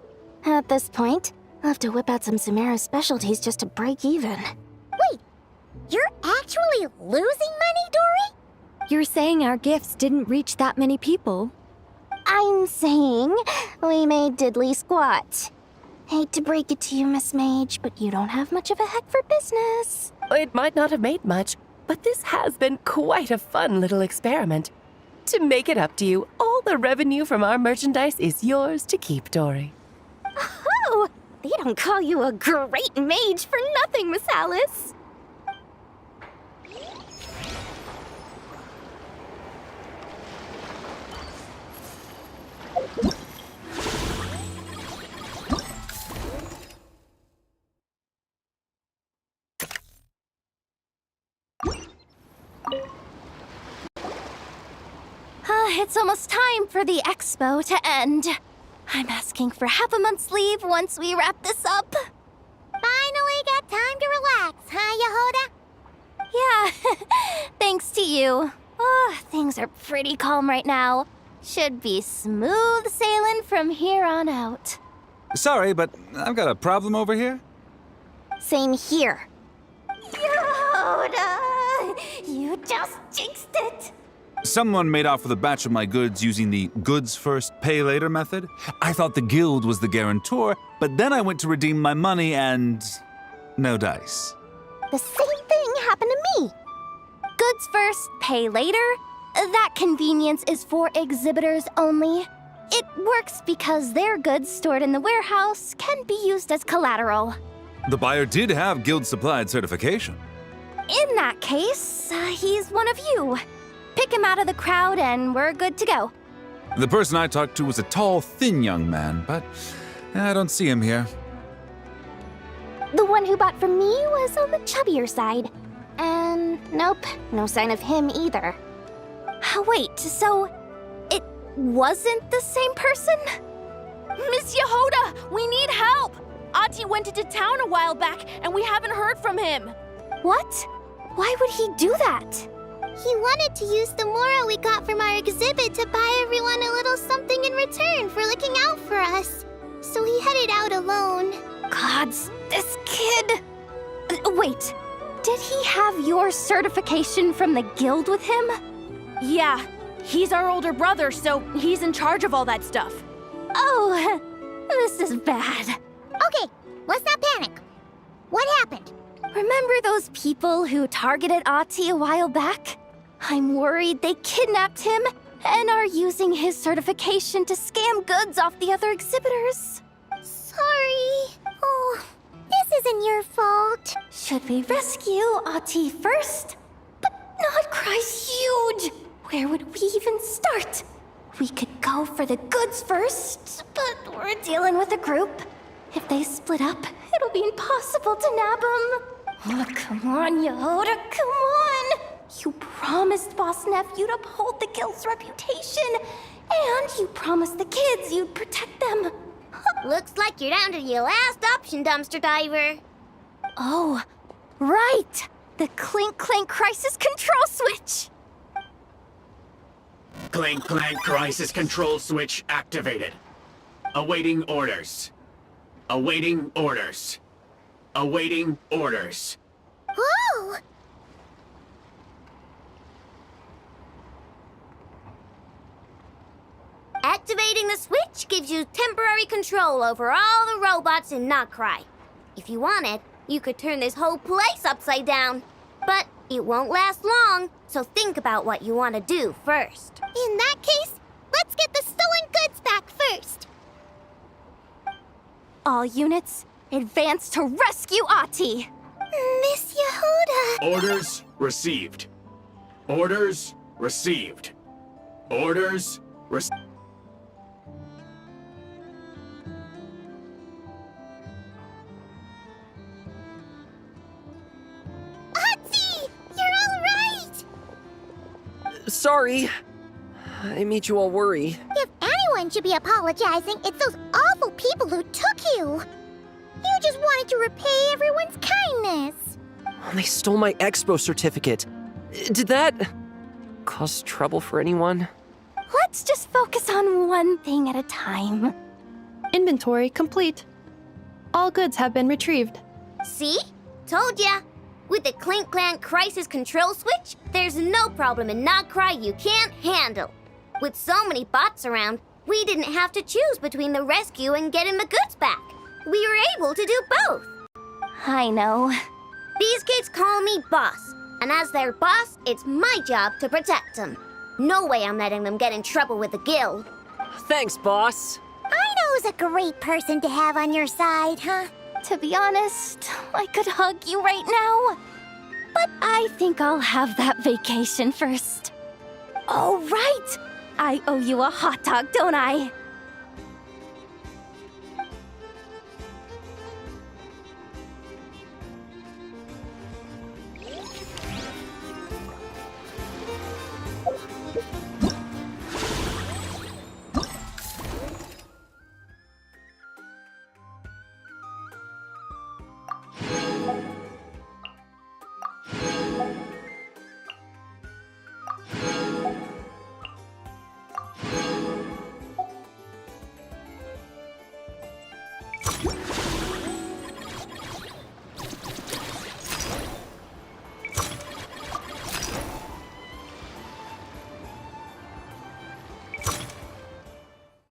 [SPEAKER 1] At this point, I'll have to whip out some Samara specialties just to break even.
[SPEAKER 19] Wait, you're actually losing money, Dory?
[SPEAKER 4] You're saying our gifts didn't reach that many people?
[SPEAKER 1] I'm saying we made diddly squat. Hate to break it to you, Miss Mage, but you don't have much of a heck for business.
[SPEAKER 20] It might not have made much, but this has been quite a fun little experiment. To make it up to you, all the revenue from our merchandise is yours to keep, Dory.
[SPEAKER 1] Oh, they don't call you a great mage for nothing, Miss Alice. It's almost time for the expo to end. I'm asking for half a month's leave once we wrap this up.
[SPEAKER 19] Finally got time to relax, huh, Yehoda?
[SPEAKER 1] Yeah, thanks to you. Oh, things are pretty calm right now. Should be smooth sailing from here on out.
[SPEAKER 15] Sorry, but I've got a problem over here.
[SPEAKER 1] Same here. Yehoda, you just jinxed it.
[SPEAKER 15] Someone made off with a batch of my goods using the goods first, pay later method. I thought the guild was the guarantor, but then I went to redeem my money and no dice.
[SPEAKER 1] The same thing happened to me. Goods first, pay later. That convenience is for exhibitors only. It works because their goods stored in the warehouse can be used as collateral.
[SPEAKER 15] The buyer did have guild supplied certification.
[SPEAKER 1] In that case, he's one of you. Pick him out of the crowd and we're good to go.
[SPEAKER 15] The person I talked to was a tall, thin young man, but I don't see him here.
[SPEAKER 1] The one who bought from me was on the chubbier side. And nope, no sign of him either. Wait, so it wasn't the same person?
[SPEAKER 6] Miss Yehoda, we need help! Ati went into town a while back and we haven't heard from him.
[SPEAKER 1] What? Why would he do that?
[SPEAKER 19] He wanted to use the mora we got from our exhibit to buy everyone a little something in return for looking out for us. So he headed out alone.
[SPEAKER 1] Gods, this kid... Wait, did he have your certification from the guild with him?
[SPEAKER 6] Yeah, he's our older brother, so he's in charge of all that stuff.
[SPEAKER 1] Oh, this is bad.
[SPEAKER 19] Okay, let's not panic. What happened?
[SPEAKER 1] Remember those people who targeted Ati a while back? I'm worried they kidnapped him and are using his certification to scam goods off the other exhibitors.
[SPEAKER 19] Sorry. Oh, this isn't your fault.
[SPEAKER 1] Should we rescue Ati first? But not cry's huge. Where would we even start? We could go for the goods first, but we're dealing with a group. If they split up, it'll be impossible to nab them. Oh, come on, Yehoda, come on! You promised Boss Nephew to uphold the guild's reputation, and you promised the kids you'd protect them.
[SPEAKER 19] Looks like you're down to your last option, dumpster diver.
[SPEAKER 1] Oh, right! The Clink Clank Crisis Control Switch!
[SPEAKER 21] Clank Clank Crisis Control Switch activated. Awaiting orders. Awaiting orders. Awaiting orders.
[SPEAKER 19] Whoa!
[SPEAKER 5] Activating the switch gives you temporary control over all the robots in Notcry. If you wanted, you could turn this whole place upside down. But it won't last long, so think about what you want to do first.
[SPEAKER 19] In that case, let's get the stolen goods back first.
[SPEAKER 1] All units, advance to rescue Ahti!
[SPEAKER 19] Miss Yehuda!
[SPEAKER 21] Orders received. Orders received. Orders received.
[SPEAKER 19] Ahti! You're all right!
[SPEAKER 11] Sorry. I made you all worry.
[SPEAKER 19] If anyone should be apologizing, it's those awful people who took you. You just wanted to repay everyone's kindness.
[SPEAKER 11] They stole my expo certificate. Did that cause trouble for anyone?
[SPEAKER 1] Let's just focus on one thing at a time.
[SPEAKER 22] Inventory complete. All goods have been retrieved.
[SPEAKER 5] See? Told ya! With the Clink Clank Crisis Control Switch, there's no problem in Notcry you can't handle. With so many bots around, we didn't have to choose between the rescue and getting the goods back. We were able to do both.
[SPEAKER 1] I know.
[SPEAKER 5] These kids call me boss, and as their boss, it's my job to protect them. No way I'm letting them get in trouble with the guild.
[SPEAKER 11] Thanks, boss.
[SPEAKER 19] I know who's a great person to have on your side, huh?
[SPEAKER 1] To be honest, I could hug you right now. But I think I'll have that vacation first. Oh, right! I owe you a hot dog, don't I?